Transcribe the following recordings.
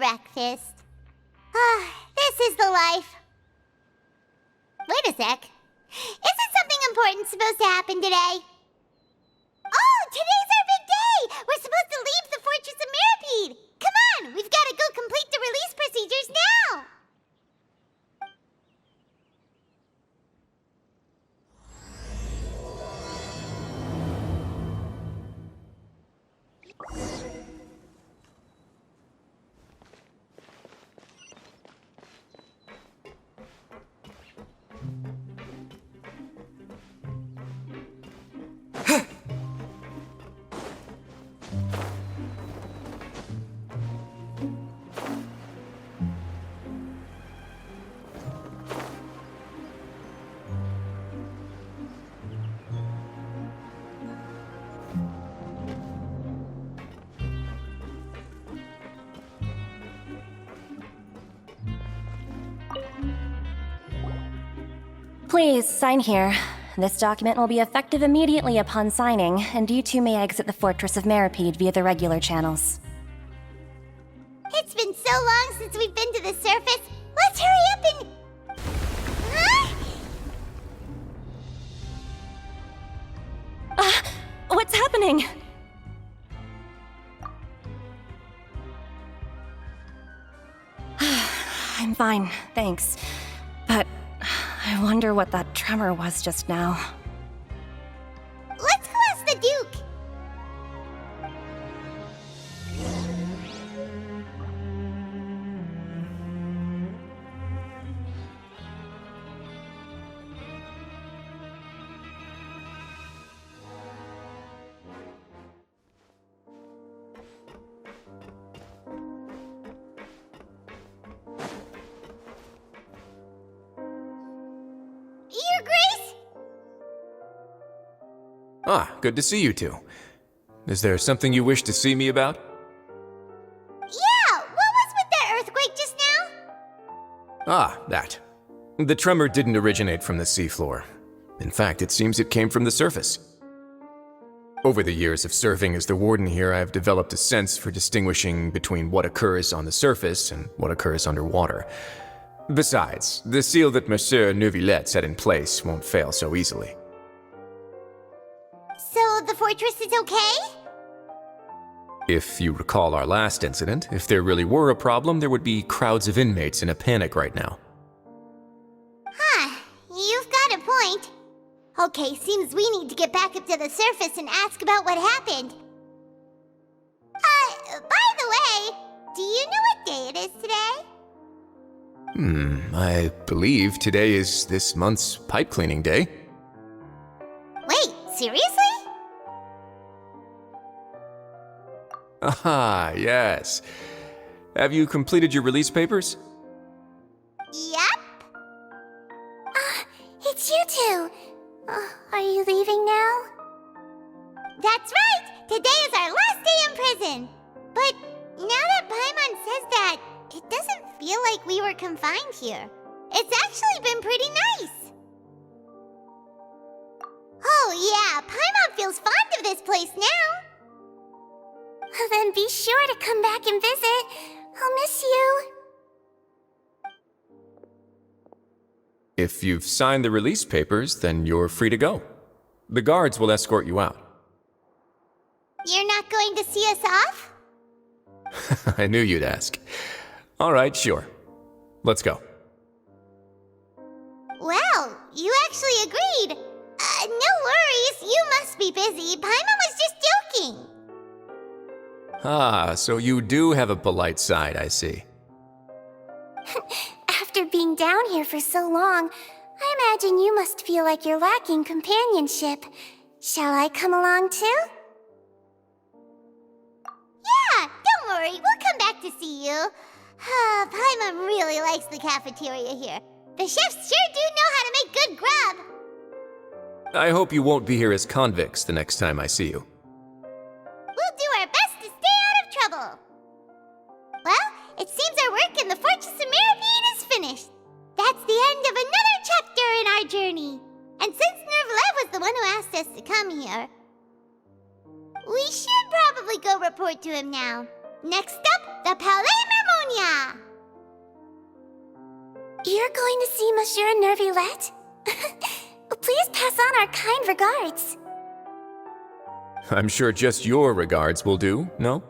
breakfast. This is the life. Wait a sec. Isn't something important supposed to happen today? Oh, today's our big day! We're supposed to leave the Fortress of Mirapede! Come on, we've got to go complete the release procedures now! Please, sign here. This document will be effective immediately upon signing, and you two may exit the Fortress of Mirapede via the regular channels. It's been so long since we've been to the surface. Let's hurry up and... Huh? What's happening? I'm fine, thanks. But I wonder what that tremor was just now. Let's go ask the Duke. Your Grace? Ah, good to see you two. Is there something you wish to see me about? Yeah, what was with that earthquake just now? Ah, that. The tremor didn't originate from the seafloor. In fact, it seems it came from the surface. Over the years of serving as the warden here, I've developed a sense for distinguishing between what occurs on the surface and what occurs underwater. Besides, the seal that Monsieur Neuvillette set in place won't fail so easily. So the fortress is okay? If you recall our last incident, if there really were a problem, there would be crowds of inmates in a panic right now. Huh, you've got a point. Okay, seems we need to get back up to the surface and ask about what happened. By the way, do you know what day it is today? I believe today is this month's pipe cleaning day. Wait, seriously? Aha, yes. Have you completed your release papers? Yep. It's you two. Are you leaving now? That's right! Today is our last day in prison! But now that Paimon says that, it doesn't feel like we were confined here. It's actually been pretty nice. Oh yeah, Paimon feels fond of this place now. Then be sure to come back and visit. I'll miss you. If you've signed the release papers, then you're free to go. The guards will escort you out. You're not going to see us off? I knew you'd ask. All right, sure. Let's go. Well, you actually agreed. No worries, you must be busy. Paimon was just joking. Ah, so you do have a polite side, I see. After being down here for so long, I imagine you must feel like you're lacking companionship. Shall I come along too? Yeah, don't worry, we'll come back to see you. Paimon really likes the cafeteria here. The chefs sure do know how to make good grub. I hope you won't be here as convicts the next time I see you. We'll do our best to stay out of trouble. Well, it seems our work in the Fortress of Mirapede is finished. That's the end of another chapter in our journey. And since Neuvillette was the one who asked us to come here, we should probably go report to him now. Next up, the Palais Mermonia. you're going to see Monsieur Nervillette, please pass on our kind regards. I'm sure just your regards will do, no?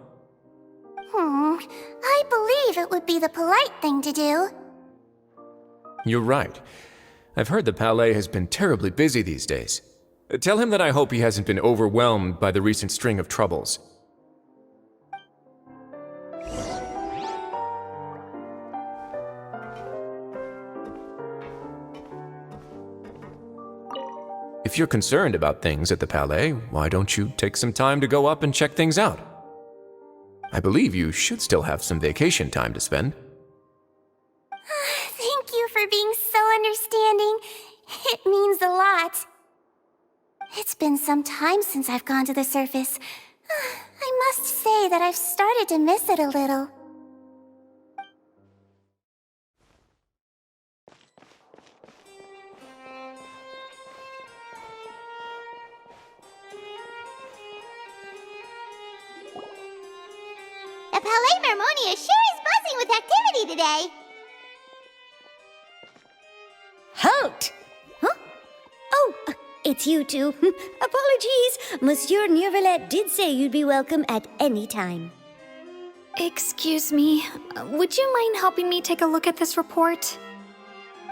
I believe it would be the polite thing to do. You're right. I've heard the Palais has been terribly busy these days. Tell him that I hope he hasn't been overwhelmed by the recent string of troubles. If you're concerned about things at the Palais, why don't you take some time to go up and check things out? I believe you should still have some vacation time to spend. Thank you for being so understanding. It means a lot. It's been some time since I've gone to the surface. I must say that I've started to miss it a little. The Palais Mermonia sure is buzzing with activity today. Halt! Huh? Oh, it's you two. Apologies. Monsieur Nervillette did say you'd be welcome at any time. Excuse me, would you mind helping me take a look at this report?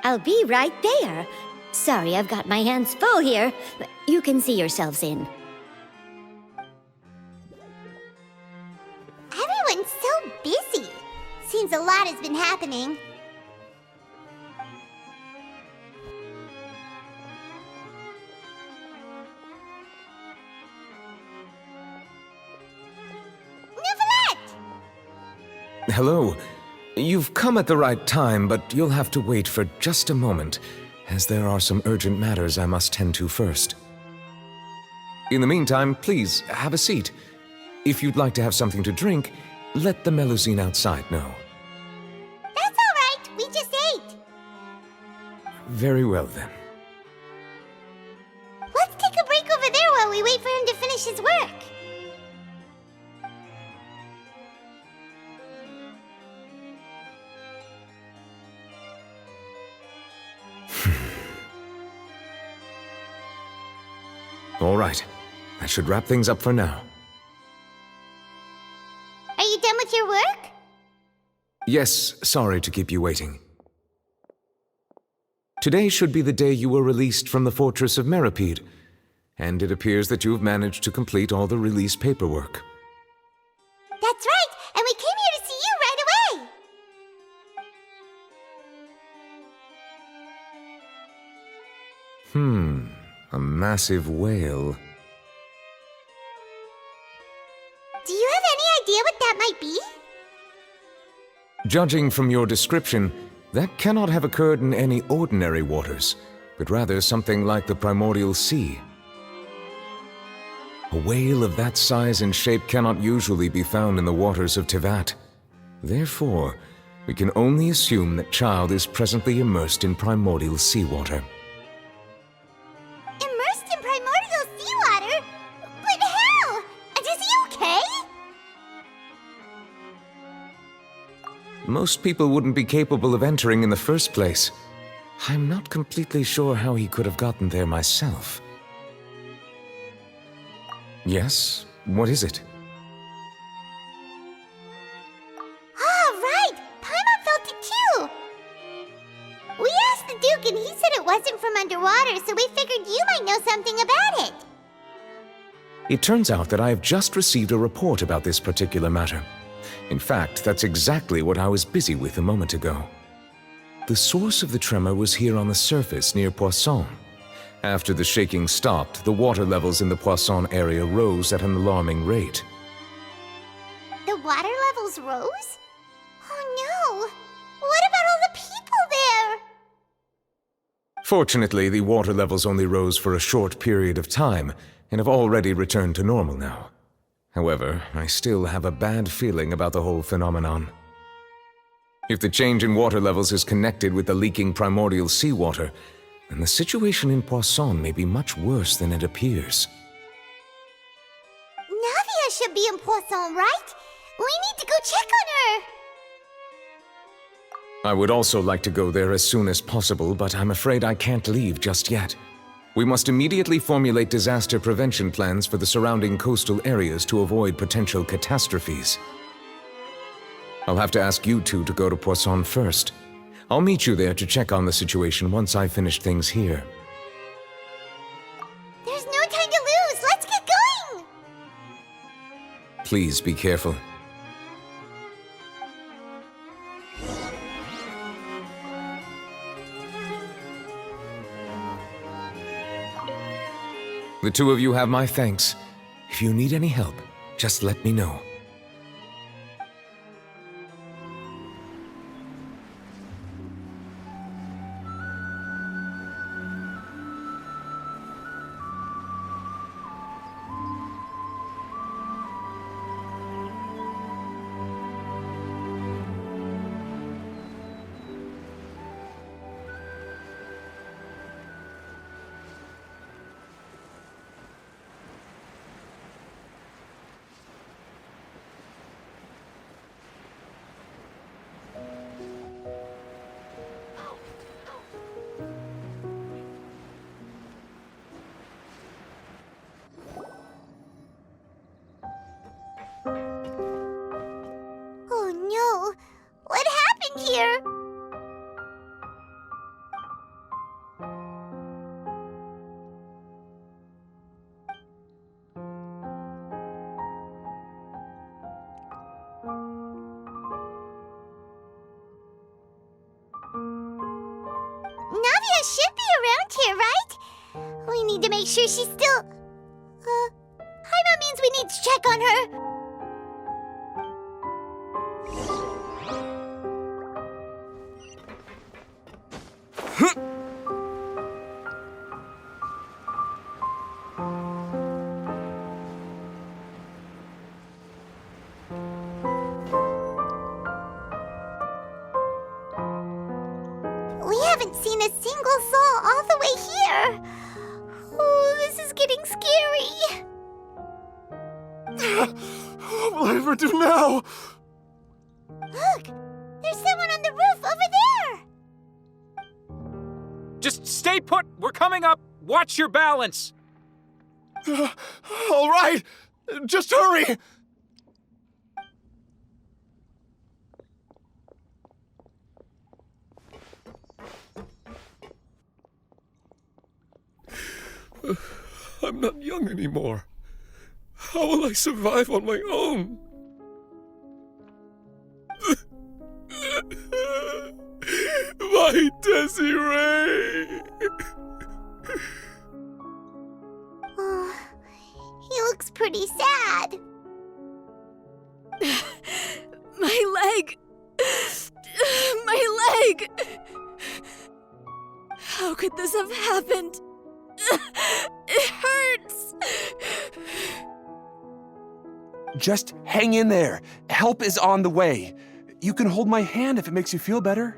I'll be right there. Sorry, I've got my hands full here. You can see yourselves in. Everyone's so busy. Seems a lot has been happening. Hello. You've come at the right time, but you'll have to wait for just a moment, as there are some urgent matters I must tend to first. In the meantime, please, have a seat. If you'd like to have something to drink, let the Melusine outside know. That's all right. We just ate. Very well, then. Let's take a break over there while we wait for him to finish his work. All right. That should wrap things up for now. Are you done with your work? Yes, sorry to keep you waiting. Today should be the day you were released from the Fortress of Meripede, and it appears that you have managed to complete all the release paperwork. That's right, and we came here to see you right away. A massive whale. Do you have any idea what that might be? Judging from your description, that cannot have occurred in any ordinary waters, but rather something like the primordial sea. A whale of that size and shape cannot usually be found in the waters of Tevat. Therefore, we can only assume that Child is presently immersed in primordial seawater. Immersed in primordial seawater? But how? And is he okay? Most people wouldn't be capable of entering in the first place. I'm not completely sure how he could have gotten there myself. Yes? What is it? Ah, right! Paimon felt it too! We asked the Duke and he said it wasn't from underwater, so we figured you might know something about it. It turns out that I have just received a report about this particular matter. In fact, that's exactly what I was busy with a moment ago. The source of the tremor was here on the surface near Poisson. After the shaking stopped, the water levels in the Poisson area rose at an alarming rate. The water levels rose? Oh no! What about all the people there? Fortunately, the water levels only rose for a short period of time and have already returned to normal now. However, I still have a bad feeling about the whole phenomenon. If the change in water levels is connected with the leaking primordial seawater, then the situation in Poisson may be much worse than it appears. Navia should be in Poisson, right? We need to go check on her! I would also like to go there as soon as possible, but I'm afraid I can't leave just yet. We must immediately formulate disaster prevention plans for the surrounding coastal areas to avoid potential catastrophes. I'll have to ask you two to go to Poisson first. I'll meet you there to check on the situation once I finish things here. There's no time to lose. Let's get going. Please be careful. The two of you have my thanks. If you need any help, just let me know. Oh no! What happened here? Navia should be around here, right? We need to make sure she's still... Hyma means we need to check on her. We haven't seen a single soul all the way here. Oh, this is getting scary. What will I ever do now? Look, there's someone on the roof over there. Just stay put! We're coming up! Watch your balance! All right, just hurry! I'm not young anymore. How will I survive on my own? My Desiree! Oh, he looks pretty sad. My leg! My leg! How could this have happened? It hurts! Just hang in there. Help is on the way. You can hold my hand if it makes you feel better.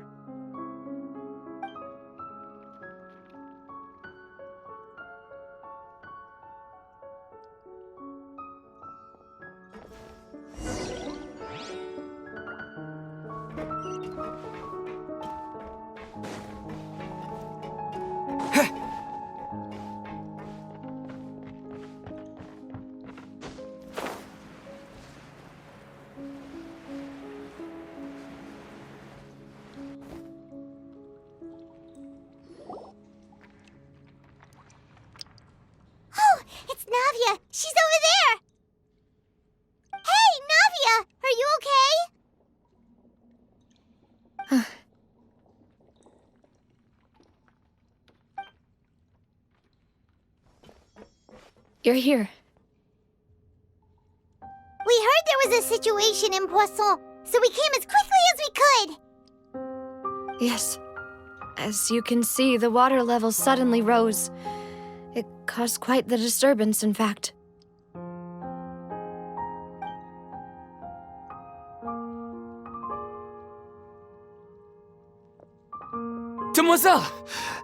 Oh, it's Navia. She's over there. Hey, Navia, are you okay? You're here. We heard there was a situation in Poisson, so we came as quickly as we could. Yes. As you can see, the water level suddenly rose. It caused quite the disturbance, in fact. Demoiselle!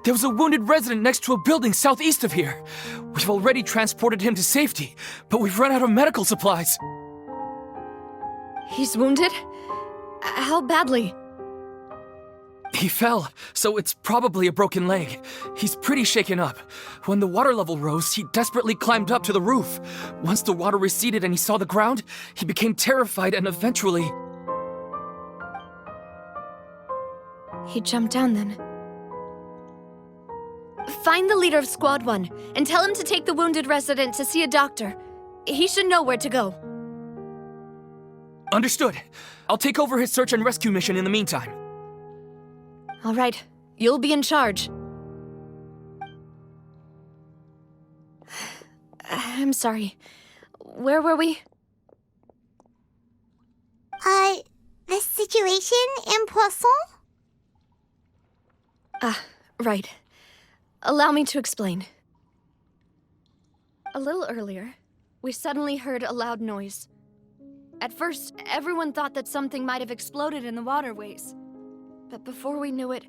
There was a wounded resident next to a building southeast of here. We've already transported him to safety, but we've run out of medical supplies. He's wounded? How badly? He fell, so it's probably a broken leg. He's pretty shaken up. When the water level rose, he desperately climbed up to the roof. Once the water receded and he saw the ground, he became terrified and eventually... He jumped down then. Find the leader of Squad 1 and tell him to take the wounded resident to see a doctor. He should know where to go. Understood. I'll take over his search and rescue mission in the meantime. All right, you'll be in charge. I'm sorry. Where were we? The situation in Poisson? Right. Allow me to explain. A little earlier, we suddenly heard a loud noise. At first, everyone thought that something might have exploded in the waterways. But before we knew it,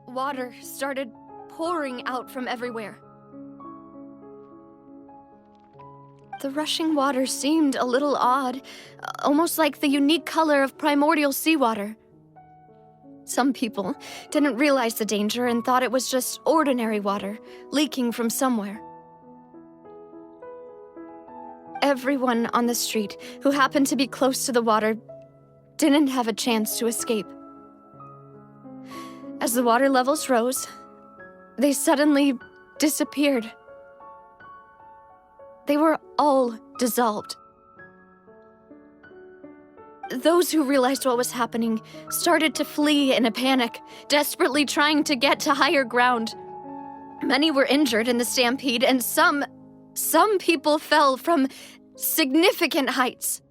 water started pouring out from everywhere. The rushing water seemed a little odd, almost like the unique color of primordial seawater. Some people didn't realize the danger and thought it was just ordinary water leaking from somewhere. Everyone on the street who happened to be close to the water didn't have a chance to escape. As the water levels rose, they suddenly disappeared. They were all dissolved. Those who realized what was happening started to flee in a panic, desperately trying to get to higher ground. Many were injured in the stampede, and some people fell from significant heights.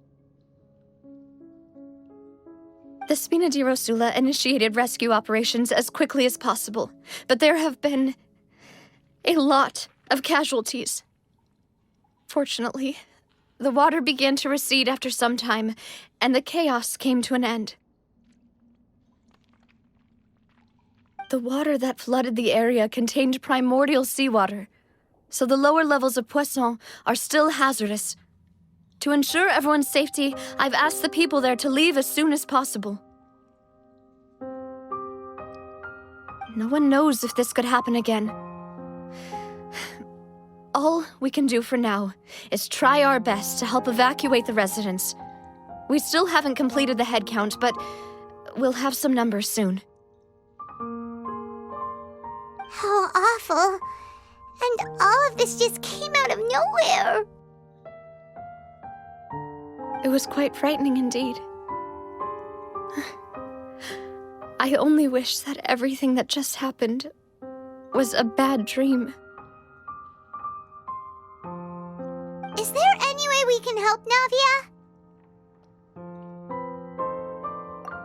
The Spina di Rosula initiated rescue operations as quickly as possible, but there have been a lot of casualties. Fortunately, the water began to recede after some time, and the chaos came to an end. The water that flooded the area contained primordial seawater, so the lower levels of Poisson are still hazardous. To ensure everyone's safety, I've asked the people there to leave as soon as possible. No one knows if this could happen again. All we can do for now is try our best to help evacuate the residents. We still haven't completed the head count, but we'll have some numbers soon. How awful. And all of this just came out of nowhere. It was quite frightening indeed. I only wish that everything that just happened was a bad dream. Is there any way we can help, Navia?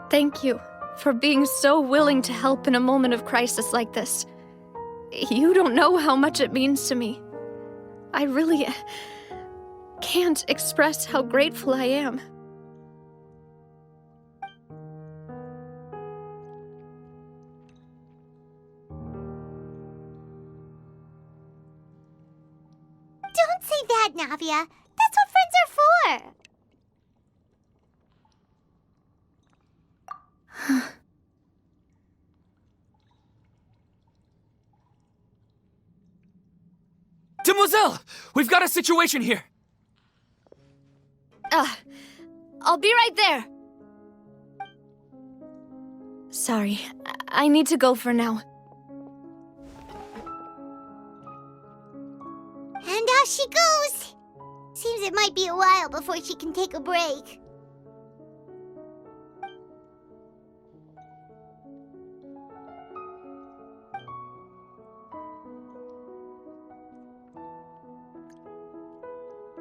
Thank you for being so willing to help in a moment of crisis like this. You don't know how much it means to me. I really can't express how grateful I am. Don't say that, Navia. That's what friends are for. Demoiselle! We've got a situation here! I'll be right there. Sorry, I need to go for now. And off she goes. Seems it might be a while before she can take a break.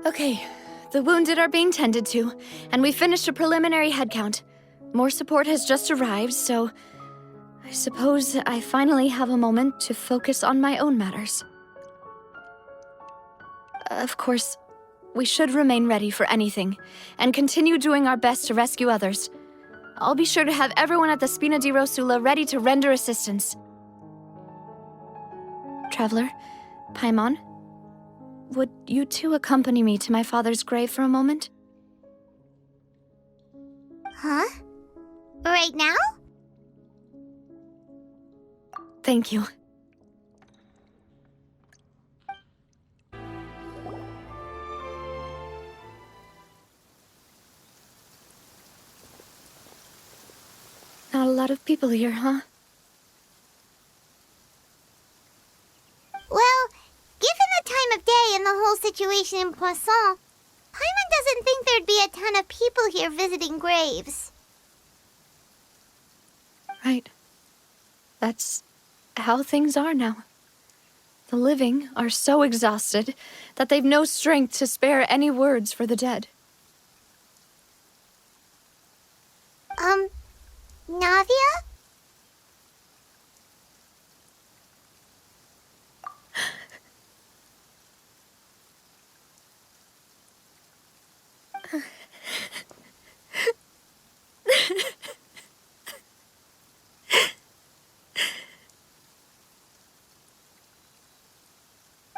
Okay, the wounded are being tended to, and we finished a preliminary head count. More support has just arrived, so I suppose I finally have a moment to focus on my own matters. Of course, we should remain ready for anything, and continue doing our best to rescue others. I'll be sure to have everyone at the Spina di Rosula ready to render assistance. Traveler, Paimon, would you two accompany me to my father's grave for a moment? Huh? Right now? Thank you. Not a lot of people here, huh? Well, given the time of day and the whole situation in Poisson, Paimon doesn't think there'd be a ton of people here visiting graves. Right. That's how things are now. The living are so exhausted that they've no strength to spare any words for the dead. Navia?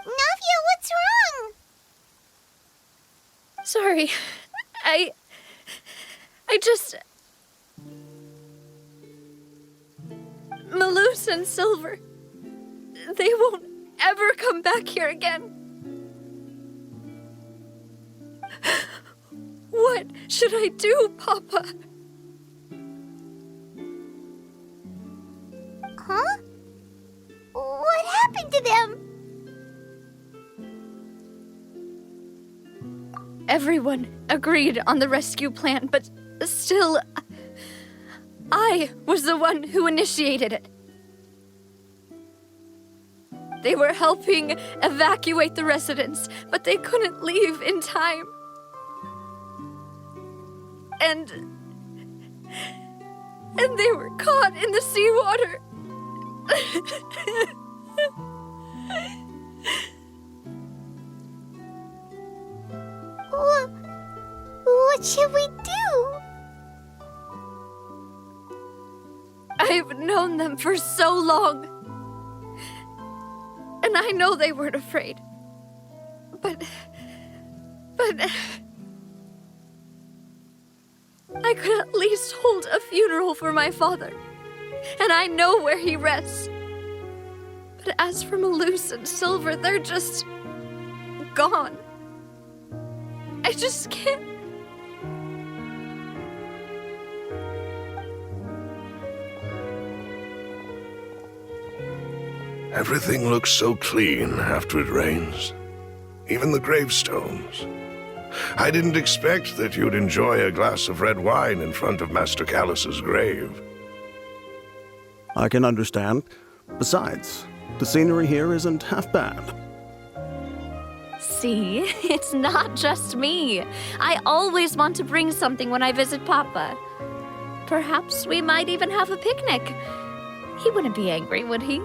Navia, what's wrong? Sorry. I just... Malus and Silver. They won't ever come back here again. What should I do, Papa? Huh? What happened to them? Everyone agreed on the rescue plan, but still, I was the one who initiated it. They were helping evacuate the residents, but they couldn't leave in time. And they were caught in the seawater. What should we do? I've known them for so long. And I know they weren't afraid. But I could at least hold a funeral for my father. And I know where he rests. But as for Malus and Silver, they're just gone. I just can't. Everything looks so clean after it rains. Even the gravestones. I didn't expect that you'd enjoy a glass of red wine in front of Master Callus's grave. I can understand. Besides, the scenery here isn't half bad. See, it's not just me. I always want to bring something when I visit Papa. Perhaps we might even have a picnic. He wouldn't be angry, would he?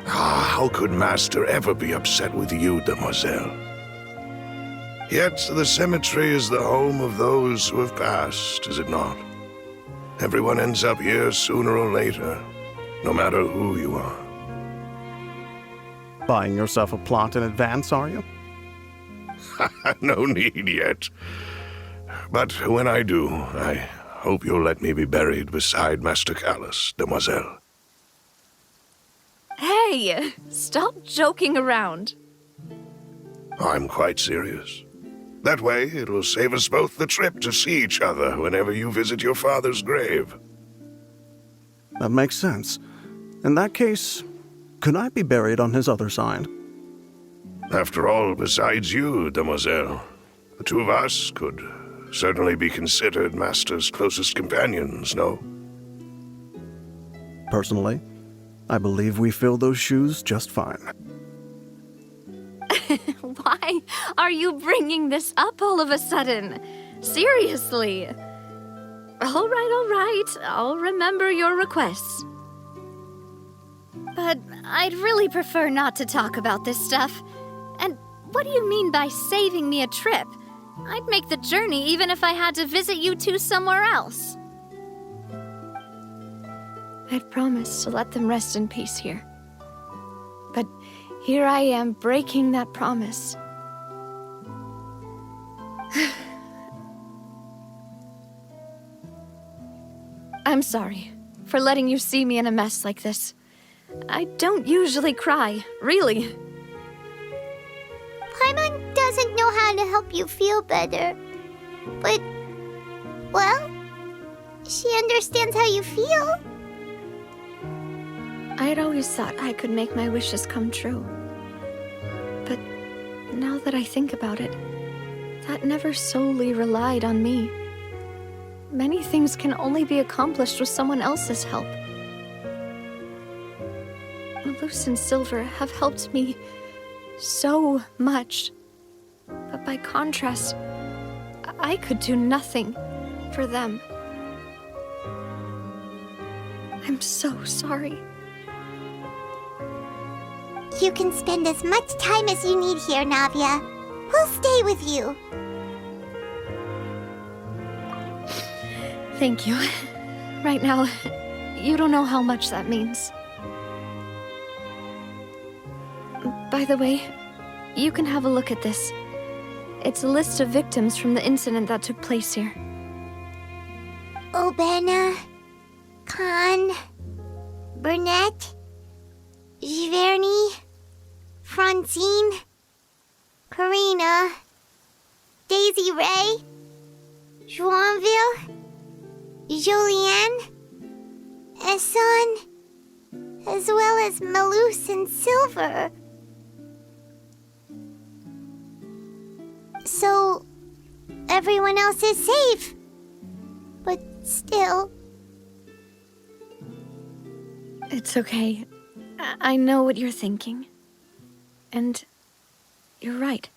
How could Master ever be upset with you, demoiselle? Yet the cemetery is the home of those who have passed, is it not? Everyone ends up here sooner or later, no matter who you are. Buying yourself a plot in advance, are you? No need yet. But when I do, I hope you'll let me be buried beside Master Callus, demoiselle. Hey, stop joking around. I'm quite serious. That way, it'll save us both the trip to see each other whenever you visit your father's grave. That makes sense. In that case, could I be buried on his other side? After all, besides you, demoiselle, the two of us could certainly be considered Master's closest companions, no? Personally, I believe we fill those shoes just fine. Why are you bringing this up all of a sudden? Seriously. All right. I'll remember your requests. But I'd really prefer not to talk about this stuff. And what do you mean by saving me a trip? I'd make the journey even if I had to visit you two somewhere else. I'd promised to let them rest in peace here. But here I am breaking that promise. I'm sorry for letting you see me in a mess like this. I don't usually cry, really. Paimon doesn't know how to help you feel better. But, well, she understands how you feel. I'd always thought I could make my wishes come true. But now that I think about it, that never solely relied on me. Many things can only be accomplished with someone else's help. Malus and Silver have helped me so much. But by contrast, I could do nothing for them. I'm so sorry. You can spend as much time as you need here, Navia. We'll stay with you. Thank you. Right now, you don't know how much that means. By the way, you can have a look at this. It's a list of victims from the incident that took place here. Obena, Khan, Burnett, Giverny, Francine, Karina, Daisy Ray, Joinville, Julianne, Esson, as well as Malus and Silver. So, everyone else is safe. But still... It's okay. I know what you're thinking. And you're right.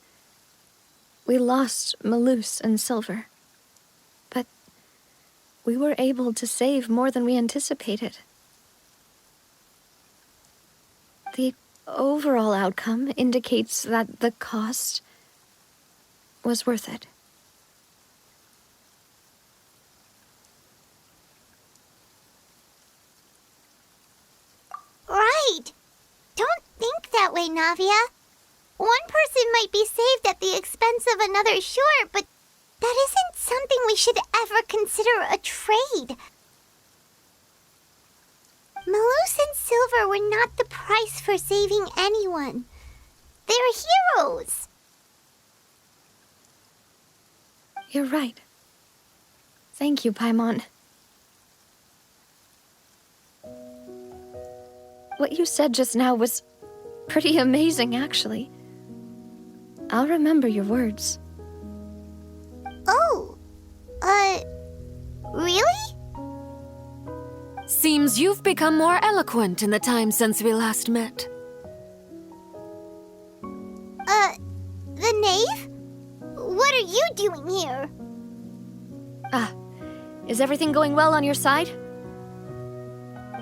We lost Malus and Silver. But we were able to save more than we anticipated. The overall outcome indicates that the cost was worth it. Right! Don't think that way, Navia. One person might be saved at the expense of another, sure, but that isn't something we should ever consider a trade. Malus and Silver were not the price for saving anyone. They're heroes. You're right. Thank you, Paimon. What you said just now was pretty amazing, actually. I'll remember your words. Oh, really? Seems you've become more eloquent in the time since we last met. The knave? What are you doing here? Is everything going well on your side?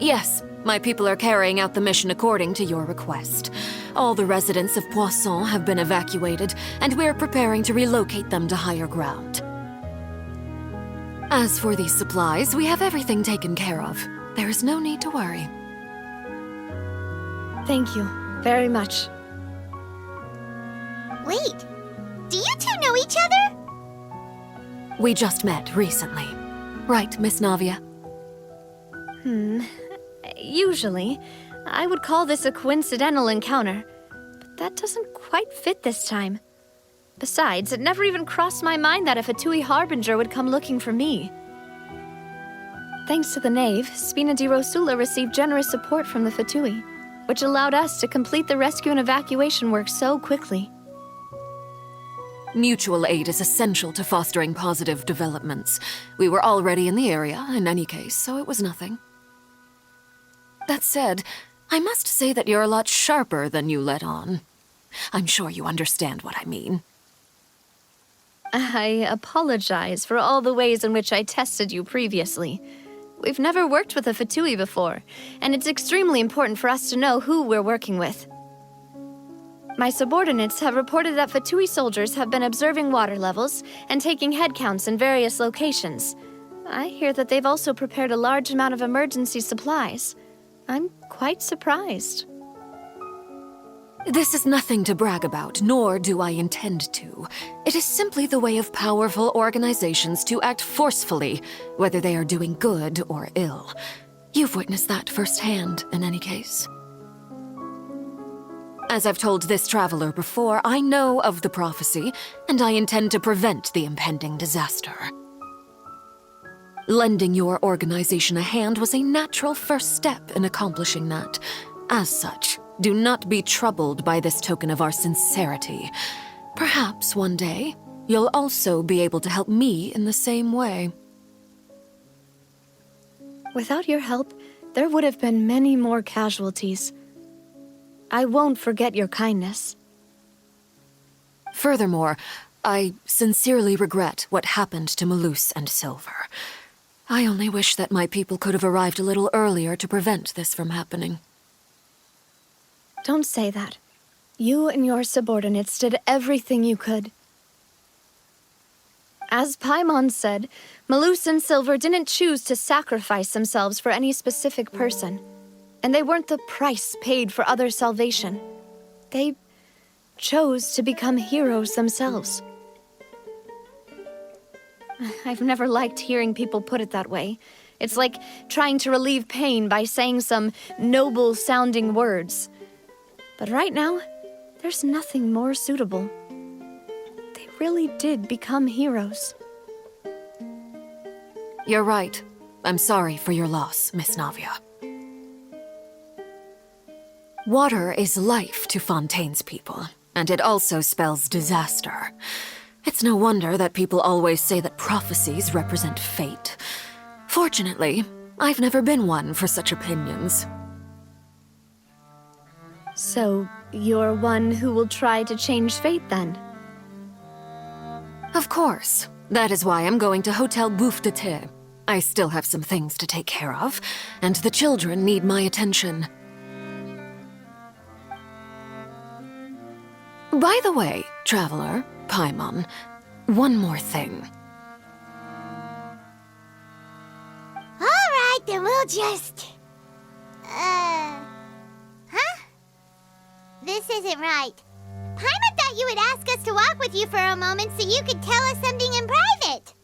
Yes, my people are carrying out the mission according to your request. All the residents of Poisson have been evacuated, and we're preparing to relocate them to higher ground. As for these supplies, we have everything taken care of. There is no need to worry. Thank you very much. Wait, do you two know each other? We just met recently. Right, Miss Navia? Usually, I would call this a coincidental encounter, but that doesn't quite fit this time. Besides, it never even crossed my mind that a Fatui Harbinger would come looking for me. Thanks to the Knave, Spina di Rosula received generous support from the Fatui, which allowed us to complete the rescue and evacuation work so quickly. Mutual aid is essential to fostering positive developments. We were already in the area, in any case, so it was nothing. That said, I must say that you're a lot sharper than you let on. I'm sure you understand what I mean. I apologize for all the ways in which I tested you previously. We've never worked with a Fatui before, and it's extremely important for us to know who we're working with. My subordinates have reported that Fatui soldiers have been observing water levels and taking head counts in various locations. I hear that they've also prepared a large amount of emergency supplies. I'm quite surprised. This is nothing to brag about, nor do I intend to. It is simply the way of powerful organizations to act forcefully, whether they are doing good or ill. You've witnessed that firsthand, in any case. As I've told this traveler before, I know of the prophecy, and I intend to prevent the impending disaster. Lending your organization a hand was a natural first step in accomplishing that. As such, do not be troubled by this token of our sincerity. Perhaps one day, you'll also be able to help me in the same way. Without your help, there would have been many more casualties. I won't forget your kindness. Furthermore, I sincerely regret what happened to Malus and Silver. I only wish that my people could have arrived a little earlier to prevent this from happening. Don't say that. You and your subordinates did everything you could. As Paimon said, Malus and Silver didn't choose to sacrifice themselves for any specific person. And they weren't the price paid for other salvation. They chose to become heroes themselves. I've never liked hearing people put it that way. It's like trying to relieve pain by saying some noble-sounding words. But right now, there's nothing more suitable. They really did become heroes. You're right. I'm sorry for your loss, Miss Navia. Water is life to Fontaine's people, and it also spells disaster. It's no wonder that people always say that prophecies represent fate. Fortunately, I've never been one for such opinions. So, you're one who will try to change fate, then? Of course. That is why I'm going to Hotel Bouffe d'été. I still have some things to take care of, and the children need my attention. By the way, traveler, Paimon, one more thing. All right, then we'll just... Huh? This isn't right. Paimon thought you would ask us to walk with you for a moment so you could tell us something in private.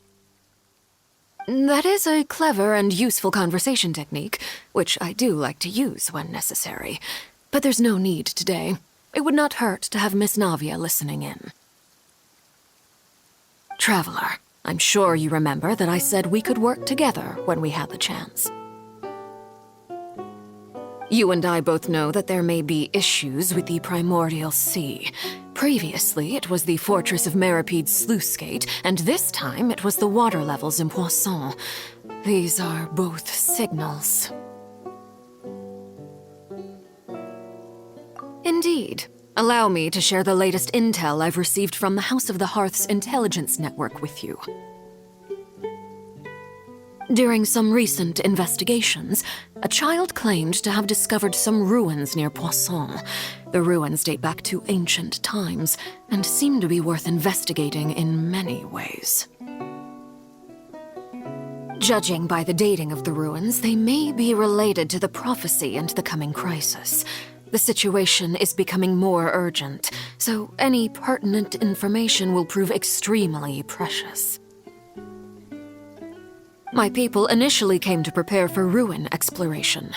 That is a clever and useful conversation technique, which I do like to use when necessary. But there's no need today. It would not hurt to have Miss Navia listening in. Traveler, I'm sure you remember that I said we could work together when we had the chance. You and I both know that there may be issues with the Primordial Sea. Previously, it was the Fortress of Maripede's sluice gate, and this time it was the water levels in Poisson. These are both signals. Indeed. Allow me to share the latest intel I've received from the House of the Hearth's intelligence network with you. During some recent investigations, a child claimed to have discovered some ruins near Poisson. The ruins date back to ancient times and seem to be worth investigating in many ways. Judging by the dating of the ruins, they may be related to the prophecy and the coming crisis. The situation is becoming more urgent, so any pertinent information will prove extremely precious. My people initially came to prepare for ruin exploration.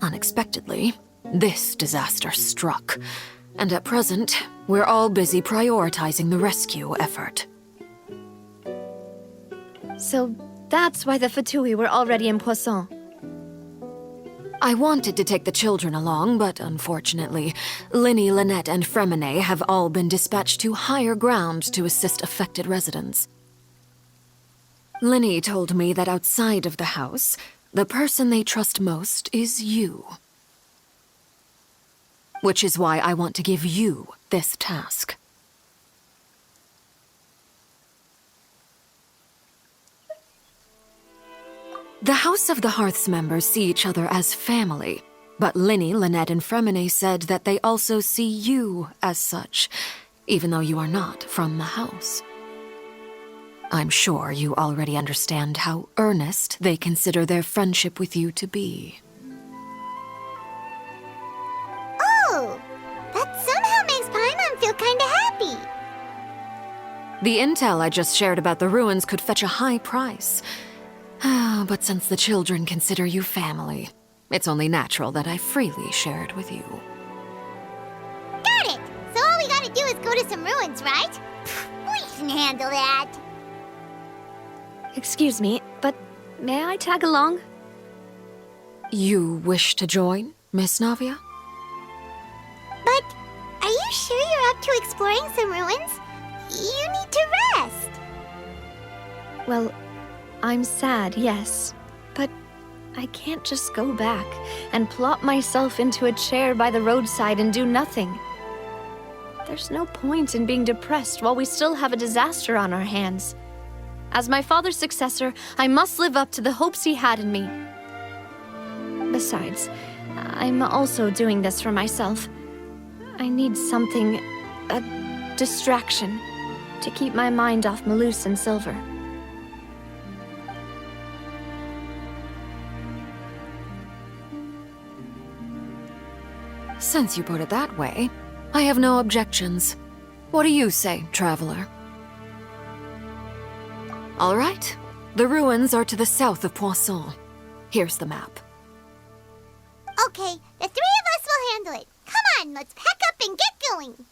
Unexpectedly, this disaster struck, and at present, we're all busy prioritizing the rescue effort. So that's why the Fatui were already in Poisson. I wanted to take the children along, but unfortunately, Linny, Lynette, and Fremine have all been dispatched to higher ground to assist affected residents. Linny told me that outside of the house, the person they trust most is you. Which is why I want to give you this task. The House of the Hearth's members see each other as family, but Linny, Lynette, and Fremine said that they also see you as such, even though you are not from the house. I'm sure you already understand how earnest they consider their friendship with you to be. Oh, that somehow makes Paimon feel kinda happy. The intel I just shared about the ruins could fetch a high price. But since the children consider you family, it's only natural that I freely share it with you. do is go to some ruins, right? We can handle that. Excuse me, but may I tag along? You wish to join, Miss Navia? But are you sure you're up to exploring some ruins? You need to rest. Well, I'm sad, yes, but I can't just go back and plop myself into a chair by the roadside and do nothing. There's no point in being depressed while we still have a disaster on our hands. As my father's successor, I must live up to the hopes he had in me. Besides, I'm also doing this for myself. I need something, a distraction, to keep my mind off Malus and Silver. Since you put it that way, I have no objections. What do you say, traveler? All right. The ruins are to the south of Poisson. Here's the map. Okay, the three of us will handle it. Come on, let's pack up and get going.